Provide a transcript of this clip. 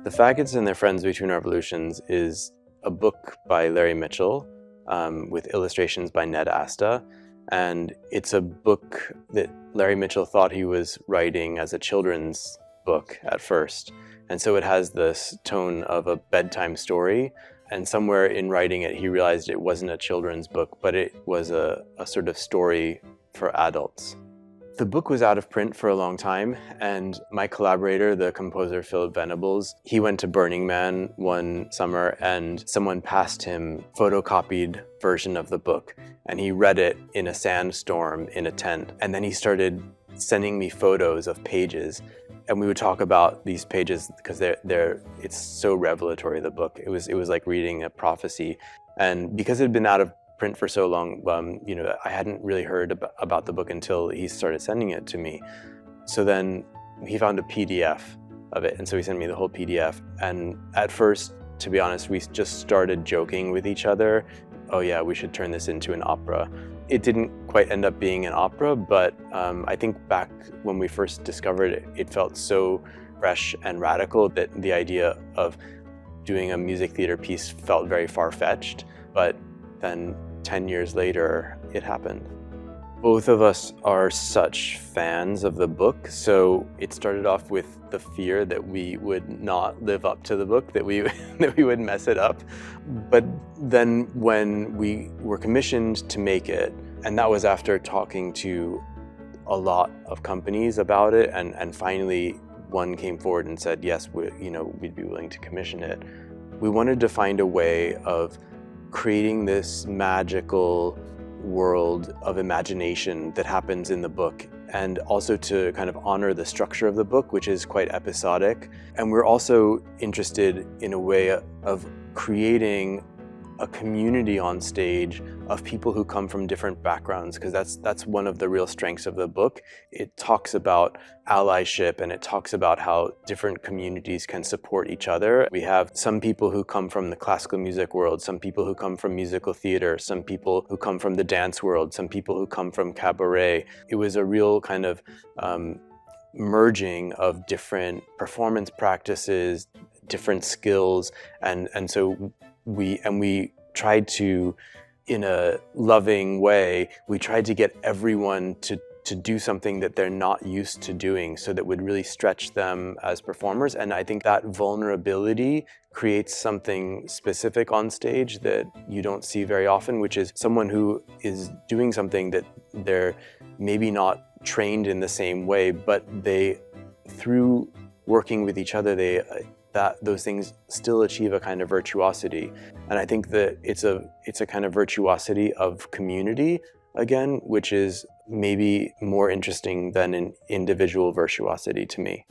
The Faggots and Their Friends Between Revolutions is a book by Larry Mitchell with illustrations by Asta. And it's a book that Larry Mitchell thought he was writing as a children's book at first. And so it has this tone of a bedtime story. And somewhere in writing it, he realized it wasn't a children's book, but it was a sort of story for adults. The book was out of print for a long time, and my collaborator, the composer Philip Venables, he went to Burning Man one summer and someone passed him a photocopied version of the book, and he read it in a sandstorm in a tent. And then he started sending me photos of pages, and we would talk about these pages because it's so revelatory, the book. It was like reading a prophecy. And because it had been out of print for so long, I hadn't really heard about the book until he started sending it to me. So then he found a PDF of it, and so he sent me the whole PDF. And at first, to be honest, we just started joking with each other. Oh yeah, we should turn this into an opera. It didn't quite end up being an opera, but I think back when we first discovered it, it felt so fresh and radical that the idea of doing a music theater piece felt very far-fetched. But then 10 years later, it happened. Both of us are such fans of the book, so it started off with the fear that we would not live up to the book, that we would mess it up. But then when we were commissioned to make it, and that was after talking to a lot of companies about it, and finally one came forward and said, yes, we'd be willing to commission it. We wanted to find a way of creating this magical world of imagination that happens in the book, and also to kind of honor the structure of the book, which is quite episodic. And we're also interested in a way of creating a community on stage of people who come from different backgrounds, because that's one of the real strengths of the book. It talks about allyship, and it talks about how different communities can support each other. We have some people who come from the classical music world, some people who come from musical theater, some people who come from the dance world, some people who come from cabaret. It was a real kind of merging of different performance practices, different skills, and so we tried to, in a loving way, we tried to get everyone to do something that they're not used to doing, so that would really stretch them as performers. And I think that vulnerability creates something specific on stage that you don't see very often, which is someone who is doing something that they're maybe not trained in the same way, but through working with each other, those things still achieve a kind of virtuosity. And I think that it's a kind of virtuosity of community, again, which is maybe more interesting than an individual virtuosity to me.